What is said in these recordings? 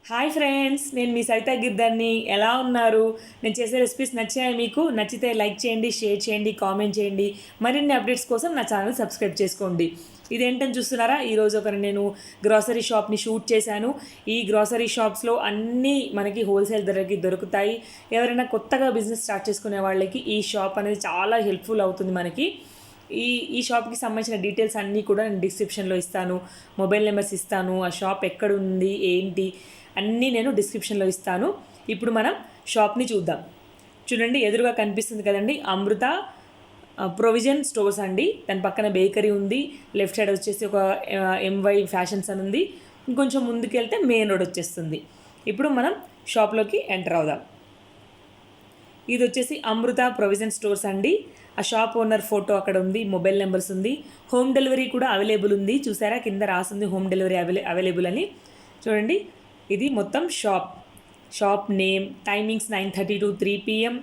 Hi friends, నేను మీ సవితా గిర్ధర్ని. ఎలా ఉన్నారు? నేను చేసే రెసిపీస్ నచ్చాయి మీకు? నచ్చితే లైక్ చేయండి, షేర్ చేయండి, కామెంట్ చేయండి. మరిన్ని అప్డేట్స్ కోసం నా ఛానల్ సబ్స్క్రైబ్ చేసుకోండి. ఇదేంటని చూస్తున్నారా? ఈరోజు నేను గ్రాసరీ షాప్ని షూట్ చేశాను. ఈ గ్రాసరీ షాప్స్లో అన్నీ మనకి హోల్సేల్ ధరకి దొరుకుతాయి. ఎవరైనా కొత్తగా బిజినెస్ స్టార్ట్ చేసుకునే వాళ్ళకి ఈ షాప్ అనేది చాలా హెల్ప్ఫుల్ అవుతుంది మనకి. ఈ ఈ షాప్కి సంబంధించిన డీటెయిల్స్ అన్నీ కూడా నేను డిస్క్రిప్షన్లో ఇస్తాను. మొబైల్ నెంబర్స్ ఇస్తాను. ఆ షాప్ ఎక్కడ ఉంది, ఏంటి అన్నీ నేను డిస్క్రిప్షన్లో ఇస్తాను. ఇప్పుడు మనం షాప్ని చూద్దాం. చూడండి, ఎదురుగా కనిపిస్తుంది కదండి, అమృత ప్రొవిజన్ స్టోర్స్ అండి. దాని పక్కన బేకరీ ఉంది. లెఫ్ట్ సైడ్ వచ్చేసి ఒక ఎంవై ఫ్యాషన్స్ అని ఉంది. ఇంకొంచెం ముందుకెళ్తే మెయిన్ రోడ్ వచ్చేస్తుంది. ఇప్పుడు మనం షాప్లోకి ఎంటర్ అవుదాం. ఇది వచ్చేసి అమృత ప్రొవిజన్ స్టోర్స్ అండి. ఆ షాప్ ఓనర్ ఫోటో అక్కడ ఉంది. మొబైల్ నెంబర్స్ ఉంది. హోమ్ డెలివరీ కూడా అవైలబుల్ ఉంది. చూసారా, కింద రాసింది హోమ్ డెలివరీ అవైలబుల్ అని. చూడండి, ఇది మొత్తం shop name. Timings 9:30 to 3 PM.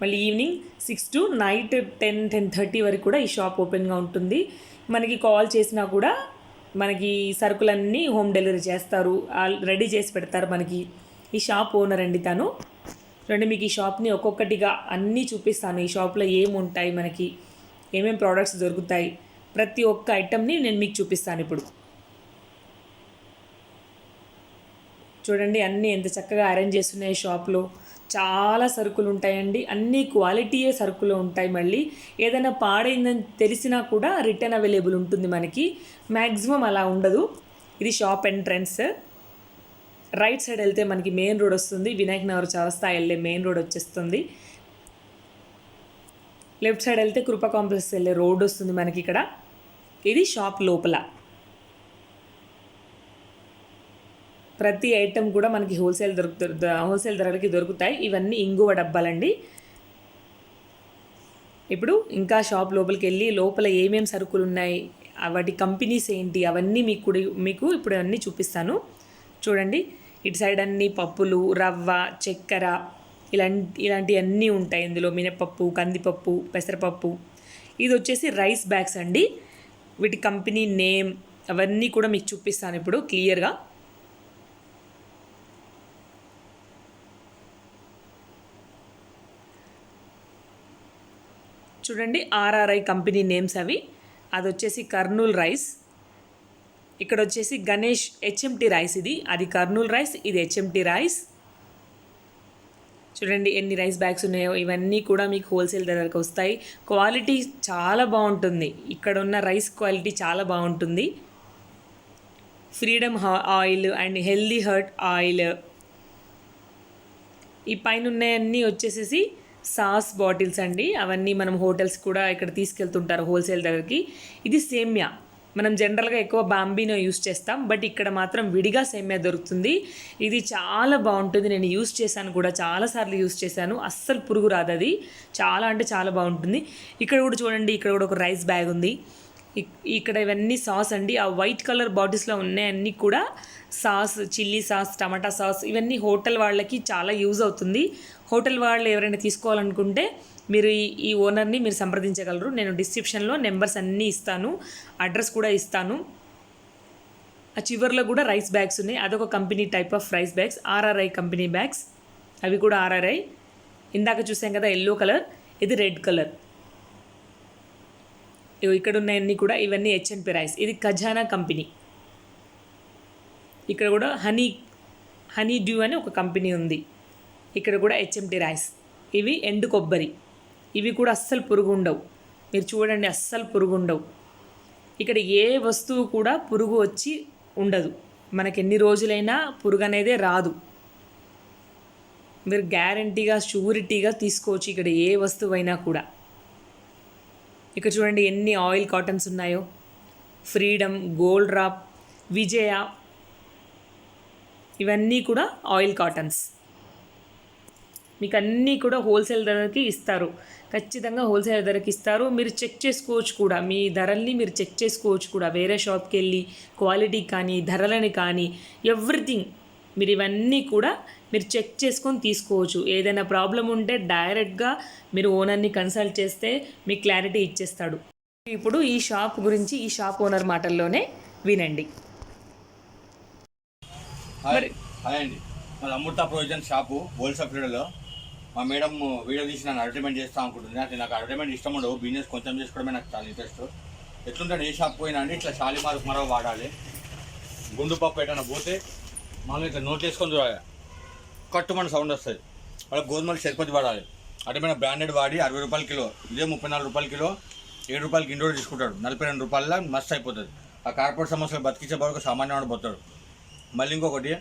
మళ్ళీ ఈవినింగ్ 6 to నైట్ 10-10:30 వరకు కూడా ఈ షాప్ ఓపెన్గా ఉంటుంది. మనకి కాల్ చేసినా కూడా మనకి సరుకులన్నీ హోమ్ డెలివరీ చేస్తారు, రెడీ చేసి పెడతారు మనకి. ఈ షాప్ ఓనర్ అండి తను. చూడండి, మీకు ఈ షాప్ని ఒక్కొక్కటిగా అన్నీ చూపిస్తాను. ఈ షాప్లో ఏముంటాయి, మనకి ఏమేమి ప్రోడక్ట్స్ దొరుకుతాయి, ప్రతి ఒక్క ఐటమ్ని నేను మీకు చూపిస్తాను ఇప్పుడు. చూడండి, అన్నీ ఎంత చక్కగా అరేంజ్ చేస్తున్నాయి షాప్లో. చాలా సరుకులు ఉంటాయండి. అన్ని క్వాలిటీయే సరుకులు ఉంటాయి. మళ్ళీ ఏదైనా పాడైందని తెలిసినా కూడా రిటర్న్ అవైలబుల్ ఉంటుంది మనకి. మ్యాక్సిమం అలా ఉండదు. ఇది షాప్ ఎంట్రన్స్. రైట్ సైడ్ వెళ్తే మనకి మెయిన్ రోడ్ వస్తుంది. వినాయక్ నగర్ చౌరస్తా వెళ్ళే మెయిన్ రోడ్ వచ్చేస్తుంది. లెఫ్ట్ సైడ్ వెళ్తే కృపా కాంప్లెక్స్ వెళ్ళే రోడ్ వస్తుంది మనకి ఇక్కడ. ఇది షాప్ లోపల. ప్రతి ఐటెం కూడా మనకి హోల్సేల్ ధరలకి దొరుకుతాయి. ఇవన్నీ ఇంగువ డబ్బాలండి. ఇప్పుడు ఇంకా షాప్ లోపలికి వెళ్ళి లోపల ఏమేమి సరుకులు ఉన్నాయి, వాటి కంపెనీస్ ఏంటి, అవన్నీ మీకు ఇప్పుడు అన్నీ చూపిస్తాను. చూడండి, ఇటు సైడ్ అన్ని పప్పులు, రవ్వ, చక్కెర ఇలాంటివన్నీ ఉంటాయి ఇందులో. మినపప్పు, కందిపప్పు, పెసరపప్పు. ఇది వచ్చేసి రైస్ బ్యాగ్స్ అండి. వీటి కంపెనీ నేమ్ అవన్నీ కూడా మీకు చూపిస్తాను ఇప్పుడు క్లియర్గా. చూడండి, ఆర్ఆర్ఐ కంపెనీ నేమ్స్ అవి. అది వచ్చేసి కర్నూల్ రైస్. ఇక్కడ వచ్చేసి గణేష్ హెచ్ఎంటి రైస్. అది కర్నూల్ రైస్, ఇది హెచ్ఎంటి రైస్. చూడండి ఎన్ని రైస్ బ్యాగ్స్ ఉన్నాయో. ఇవన్నీ కూడా మీకు హోల్సేల్ ధరలకు వస్తాయి. క్వాలిటీ చాలా బాగుంటుంది. ఇక్కడ ఉన్న రైస్ క్వాలిటీ చాలా బాగుంటుంది. Freedom oil and healthy heart oil. ఈ పైన ఉన్నాయన్నీ వచ్చేసేసి సాస్ బాటిల్స్ అండి. అవన్నీ మనం హోటల్స్ కూడా ఇక్కడ తీసుకెళ్తుంటారు హోల్సేల్ దగ్గరికి. ఇది సేమ్యా. మనం జనరల్గా ఎక్కువ బాంబీనో యూస్ చేస్తాం, బట్ ఇక్కడ మాత్రం విడిగా సేమ్యా దొరుకుతుంది. ఇది చాలా బాగుంటుంది. నేను యూస్ చేశాను కూడా, చాలాసార్లు యూస్ చేశాను. అస్సలు పురుగు రాదు. అది చాలా అంటే చాలా బాగుంటుంది. ఇక్కడ కూడా చూడండి, ఇక్కడ కూడా ఒక రైస్ బ్యాగ్ ఉంది. ఇక్కడ ఇవన్నీ సాస్ అండి. ఆ వైట్ కలర్ బాటిల్స్లో ఉన్నాయన్నీ కూడా సాస్, చిల్లీ సాస్, టమాటా సాస్. ఇవన్నీ హోటల్ వాళ్ళకి చాలా యూజ్ అవుతుంది. హోటల్ వాళ్ళు ఎవరైనా తీసుకోవాలనుకుంటే మీరు ఈ ఓనర్ని మీరు సంప్రదించగలరు. నేను డిస్క్రిప్షన్లో నెంబర్స్ అన్నీ ఇస్తాను, అడ్రస్ కూడా ఇస్తాను. ఆ చివర్లో కూడా రైస్ బ్యాగ్స్ ఉన్నాయి. అదొక company type of rice bags, RRI company bags. అవి కూడా ఆర్ఆర్ఐ. ఇందాక చూసాం కదా ఎల్లో కలర్, ఇది రెడ్ కలర్. ఇక్కడ ఉన్నాయన్నీ కూడా ఇవన్నీ హెచ్ఎంపి రైస్. ఇది ఖజానా కంపెనీ. ఇక్కడ కూడా హనీ డ్యూ అని ఒక కంపెనీ ఉంది. ఇక్కడ కూడా హెచ్ఎంటి రైస్. ఇవి ఎండు కొబ్బరి. ఇవి కూడా అస్సలు పురుగు ఉండవు. మీరు చూడండి, అస్సలు పురుగు ఉండవు. ఇక్కడ ఏ వస్తువు కూడా పురుగు వచ్చి ఉండదు. మనకి ఎన్ని రోజులైనా పురుగు అనేదే రాదు. మీరు గ్యారంటీగా, షూరిటీగా తీసుకోవచ్చు ఇక్కడ ఏ వస్తువు అయినా కూడా. ఇక్కడ చూడండి ఎన్ని ఆయిల్ కాటన్స్ ఉన్నాయో. ఫ్రీడమ్, గోల్డ్ డ్రాప్, విజయ, ఇవన్నీ కూడా ఆయిల్ కాటన్స్. మీకు అన్నీ కూడా హోల్సేల్ ధరకి ఇస్తారు. ఖచ్చితంగా హోల్సేల్ ధరకి ఇస్తారు. మీరు చెక్ చేసుకోవచ్చు కూడా, మీ ధరల్ని మీరు చెక్ చేసుకోవచ్చు కూడా. వేరే షాప్కి వెళ్ళి క్వాలిటీ కానీ, ధరలని కానీ, ఎవ్రీథింగ్ మీరు ఇవన్నీ కూడా మీరు చెక్ చేసుకొని తీసుకోవచ్చు. ఏదైనా ప్రాబ్లం ఉంటే డైరెక్ట్గా మీరు ఓనర్ని కన్సల్ట్ చేస్తే మీకు క్లారిటీ ఇచ్చేస్తాడు. ఇప్పుడు ఈ షాప్ గురించి ఈ షాప్ ఓనర్ మాటల్లోనే వినండి. మరి హాయ్ అండి, మన అమృత ప్రొవిజన్ షాపు హోల్సేల్ ఫీల్డ్లో మా మేడం వీడియో తీసి నన్ను అడ్వర్టైజ్మెంట్ చేస్తాను అనుకుంటుంది. అంటే నాకు అడ్వర్టైజ్మెంట్ ఇష్టం ఉండవు, బిజినెస్ కొంచెం చేసుకోవడమే నాకు చాలా ఇంట్రెస్ట్. ఎట్లుంటాడు ఏ షాప్ పోయినా అండి ఇట్లా షాలిమార్ మరో వాడాలి. గుండు పప్పు ఎటన్నా పోతే మనం ఇట్లా నోట్ చేసుకొని చూడాలి, కట్టుమని సౌండ్ వస్తుంది. వాళ్ళకి గోధుమలు చరిపతి వాడాలి. అటుమైన బ్రాండెడ్ వాడి 60 రూపాయల కిలో, ఇదే 34 రూపాయల కిలో, 7 రూపాయలకి ఇండోర్ తీసుకుంటాడు. 42 రూపాయల మస్తు అయిపోతుంది. ఆ కార్పొరేట్ సమస్యలు బతికించే వరకు సామాన్యవాడు పోతాడు. మళ్ళీ ఇంకొకటి,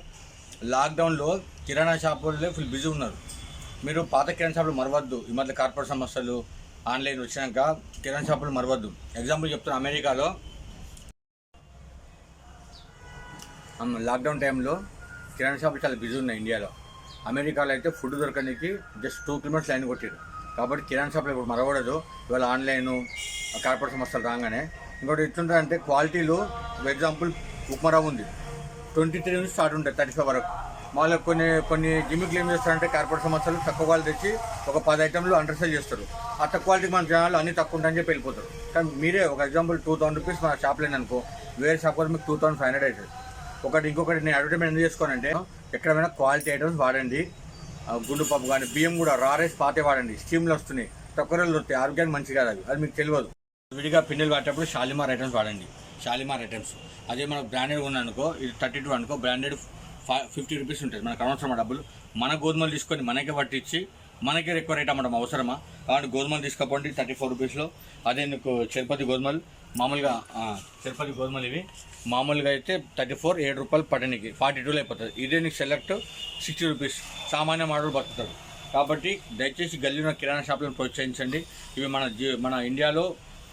లాక్డౌన్లో కిరాణా షాపుల్లో ఫుల్ బిజీ ఉన్నారు. మీరు పాత కిరాణా షాపులు మరవద్దు. ఈ మధ్య కార్పొరేట్ సమస్యలు ఆన్లైన్ వచ్చినాక కిరాణా షాపులు మరవద్దు. ఎగ్జాంపుల్ చెప్తున్నా, అమెరికాలో లాక్డౌన్ టైంలో కిరాణా షాపులు చాలా బిజీ ఉన్నాయి. ఇండియాలో అమెరికాలో అయితే ఫుడ్ దొరకడానికి జస్ట్ 2 కిలోమీటర్స్ లైన్ కొట్టారు. కాబట్టి కిరాణా షాపులు ఇప్పుడు మరవడదు. ఇవాళ ఆన్లైన్ కార్పొరేట్ సమస్యలు రాగానే ఇంకోటి ఎట్లుంటుందంటే క్వాలిటీలో, ఎగ్జాంపుల్ ఉప్మా రవ్వ ఉంది, 23 నుంచి స్టార్ట్ ఉంటుంది 35 వరకు. మాలో కొన్ని జిమ్మిక్లు ఏం చేస్తారంటే కార్పొరేట్ సంస్థలు తక్కువ క్వాలిటీ తెచ్చి ఒక 10 ఐటెంలు అండర్ సేల్ చేస్తారు. ఆ తక్కువ క్వాలిటీకి మన జనాలు అన్ని తక్కువ ఉంటాయని చెప్పి వెళ్ళిపోతారు. కానీ మీరే ఒక ఎగ్జాంపుల్ 2000 రూపీస్ మన షాప్ లేదనుకో, వేరే షాప్ వల్ల మీకు 2500 అవుతుంది. ఇంకొకటి నేను అడ్వర్టైజ్మెంట్ ఎందుకు చేసుకోనంటే, ఎక్కడైనా క్వాలిటీ ఐటమ్స్ వాడండి. గుండు పప్పు కానీ బియ్యం కూడా రా రైస్ పాతే వాడండి. స్టీమ్లు వస్తున్నాయి, తక్కువ రోజులు వస్తాయి, ఆరోగ్యానికి మంచి కాదు. అది మీకు తెలియదు. విడిగా పిండిలు వాడేటప్పుడు షాలిమార్ ఐటమ్స్ వాడండి. షాలిమార్ ఐటమ్స్ అదే మనకు బ్రాండెడ్ ఉన్నాయనుకో, ఇది 32 అనుకో, బ్రాండెడ్ 50 రూపీస్ ఉంటుంది. మనకు అనవసరమా డబ్బులు? మన గోధుమలు తీసుకొని మనకే పట్టించి మనకే ఎక్కువ రేట్ అమ్మడం అవసరమా? కాబట్టి గోధుమలు తీసుకోండి 34 రూపీస్లో. అదే నీకు తిరుపతి గోధుమలు మామూలుగా, తిరుపతి గోధుమలు ఇవి మామూలుగా అయితే 34, 7 రూపాయలు పట్టణికి 42లో అయిపోతుంది. ఇదే నీకు సెలెక్ట్ 60 రూపీస్. సామాన్య మాటలు బతుకుతారు. కాబట్టి దయచేసి గల్లీలో కిరాణా షాపులను ప్రోత్సహించండి. ఇవి మన ఇండియాలో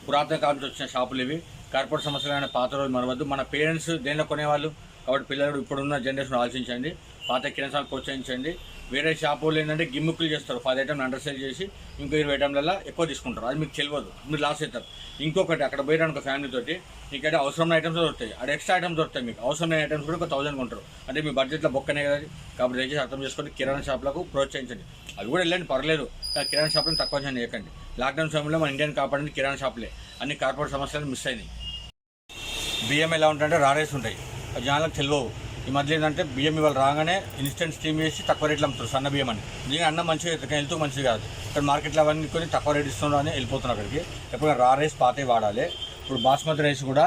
పురాతన కాలం నుంచి వచ్చిన షాపులు ఇవి. కార్పొరేట్ సమస్యలైన పాత రోజులు మరవద్దు. మన పేరెంట్స్ దేనిలో కొనేవాళ్ళు, కాబట్టి పిల్లలు ఇప్పుడున్న జనరేషన్ ఆలోచించండి. పాత కిరాణా షాపు ప్రోత్సహించండి. వేరే షాపులు ఏంటంటే గిమ్ముక్కులు చేస్తారు, 10 ఐటెంలు అండర్ సేల్ చేసి ఇంకో 20 ఐటెంలలో ఎక్కువ తీసుకుంటారు. అది మీకు తెలియదు, మీరు లాస్ అవుతారు. ఇంకొకటి, అక్కడ పోయారనుకో ఫ్యామిలీతోటి, మీకైతే అవసరమైన ఐటమ్స్ దొరుకుతాయి, అక్కడ ఎక్స్ట్రా ఐటమ్స్ దొరుకుతాయి. మీకు అవసరమైన ఐటమ్స్ కూడా ఒక 1000 కొంటారు. అంటే మీ బడ్జెట్లో బొక్కనే కదా. కాబట్టి దయచేసి అర్థం చేసుకొని కిరాణా షాపులకు ప్రోత్సహించండి. అవి కూడా వెళ్ళండి, పర్లేదు. కిరాణా షాపులను తక్కువ చేయకండి. లాక్డౌన్ సమయంలో మన ఇండియన్ కాపాడింది కిరాణా షాపులే. అన్ని కార్పొరేట్ సమస్యలు మిస్ అయినాయి. బియ్యం ఎలా ఉంటాయంటే రా రైస్ ఉంటాయి, జనాలకు తెలియవు. ఈ మధ్య ఏంటంటే బియ్యం ఇవాళ రాగానే ఇన్స్టెంట్ స్టీమ్ చేసి తక్కువ రేట్లు అమ్ముతారు, సన్న బియ్యం అని. దీని అన్నం మంచిగా హెల్త్ మంచిది కాదు. ఇక్కడ మార్కెట్లో అవన్నీ కొని తక్కువ రేట్ ఇస్తున్నారు అని వెళ్ళిపోతున్నారు అక్కడికి. ఎప్పుడైనా రా రైస్ పాతే వాడాలి. ఇప్పుడు బాస్మతి రైస్ కూడా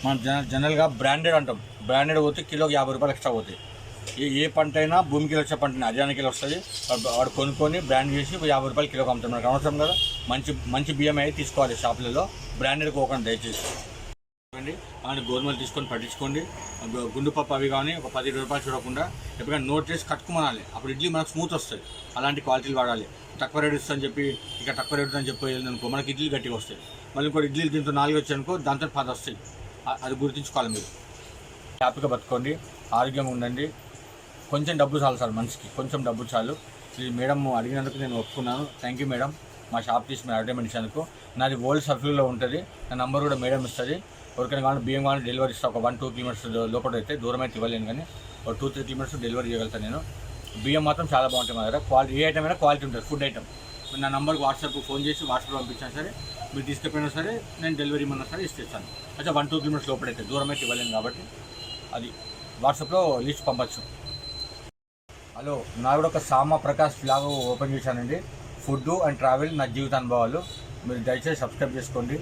మనం జనరల్గా బ్రాండెడ్ అంటాం. బ్రాండెడ్ పోతే కిలోకి 50 రూపాయలు ఎక్స్ట్రా పోతాయి. ఏ పంట అయినా భూమికి వచ్చే పంటని అజానికి వస్తుంది. వాడు కొనుక్కొని బ్రాండ్ చేసి 50 రూపాయలు కిలోకి అమ్ముతాం. మనకు అవసరం కదా. మంచి బియ్యం అయితే తీసుకోవాలి షాపులలో, బ్రాండెడ్ పోకండి దయచేసి. అలాంటి గోధుమలు తీసుకొని పట్టించుకోండి. గుండు పప్పు అవి కానీ ఒక 10 రూపాయలు చూడకుండా ఎప్పుడైనా నోట్ చేసి కట్టుకోమనాలి. అప్పుడు ఇడ్లీ మనకు స్మూత్ వస్తాయి. అలాంటి క్వాలిటీలు వాడాలి. తక్కువ రేట్ ఇస్తుందని చెప్పి ఇక తక్కువ రేట్ అని చెప్పి వెళ్ళిందనుకో, మనకి ఇడ్లీ గట్టిగా వస్తాయి. మళ్ళీ ఇంకోటి ఇడ్లీలు దీంతో 4 వచ్చాయనుకో, దాంతో 10 వస్తాయి. అది గుర్తుంచుకోవాలి. మీరు హ్యాపీగా బతుకోండి, ఆరోగ్యంగా ఉండండి. కొంచెం డబ్బు చాలు సార్, మనిషికి కొంచెం డబ్బు చాలు. ఇది మేడం అడిగినందుకు నేను ఒప్పుకున్నాను. థ్యాంక్ యూ మేడం, మా షాప్ తీసి మీరు అడ్వర్టైజ్మెంట్ ఇచ్చినందుకు. నాది ఓల్డ్ సర్ఫ్యూలో ఉంటుంది, నా నంబర్ కూడా మేడం ఇస్తుంది. ఎవరికైనా కానీ బియ్యం కానీ డెలివరీ ఇస్తాను. ఒక 1-2 కిలోమీటర్స్ లోపల అయితే, దూరం అయితే ఇవ్వలేను, కానీ ఒక 2-3 కిలోమీటర్స్ డెలివరీ చేయగలుగుతాను నేను. బియ్యం మాత్రం చాలా బాగుంటాయి మా దగ్గర. క్వాలిటీ ఏ ఐటమ్ అయినా క్వాలిటీ ఉంటుంది, ఫుడ్ ఐటమ్. నా నంబర్కి ఫోన్ చేసి వాట్సాప్ పంపించినా సరే, మీరు తీసుకుపోయినా సరే, నేను డెలివరీ ఇమ్మన్నా సరే ఇస్తాను. అయితే 1-2 కిలోమీటర్స్ లోపల అయితే, దూరం అయితే ఇవ్వలేను. కాబట్టి అది వాట్సాప్లో లిస్ట్ పంపచ్చు. హలో, నా కూడా ఒక సామా ప్రకాష్ వ్లాగ్ ఓపెన్ చేశానండి. ఫుడ్ అండ్ ట్రావెల్, నా జీవిత అనుభవాలు. మీరు దయచేసి సబ్స్క్రైబ్ చేసుకోండి.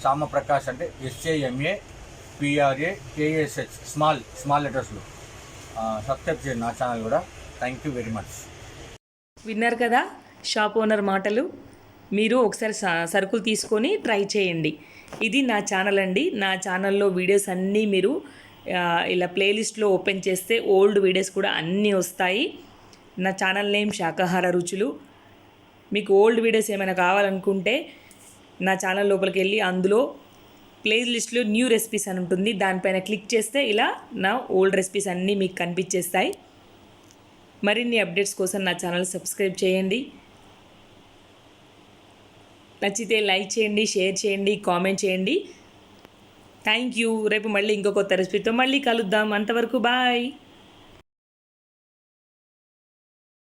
సామా ప్రకాష్ అంటే SAMAPRAKSH, స్మాల్ లెటర్స్లో. సబ్స్క్రైబ్ చేయండి నా ఛానల్ కూడా. Thank you very much. విన్నారు కదా షాప్ ఓనర్ మాటలు. మీరు ఒకసారి సరుకులు తీసుకొని ట్రై చేయండి. ఇది నా ఛానల్ అండి. నా ఛానల్లో వీడియోస్ అన్నీ మీరు ఇలా ప్లేలిస్ట్లో ఓపెన్ చేస్తే ఓల్డ్ వీడియోస్ కూడా అన్నీ వస్తాయి. నా ఛానల్ నేమ్ శాకాహార రుచులు. మీకు ఓల్డ్ వీడియోస్ ఏమైనా కావాలనుకుంటే నా ఛానల్ లోపలికి వెళ్ళి అందులో ప్లేలిస్ట్లో న్యూ రెసిపీస్ అని ఉంటుంది, దానిపైన క్లిక్ చేస్తే ఇలా నా ఓల్డ్ రెసిపీస్ అన్నీ మీకు కనిపించేస్తాయి. మరిన్ని అప్డేట్స్ కోసం నా ఛానల్ సబ్స్క్రైబ్ చేయండి. నచ్చితే లైక్ చేయండి, షేర్ చేయండి, కామెంట్ చేయండి. Thank you. రేపు మళ్ళీ ఇంకో కొత్త రెసిపీతో మళ్ళీ కలుద్దాం. అంతవరకు బాయ్.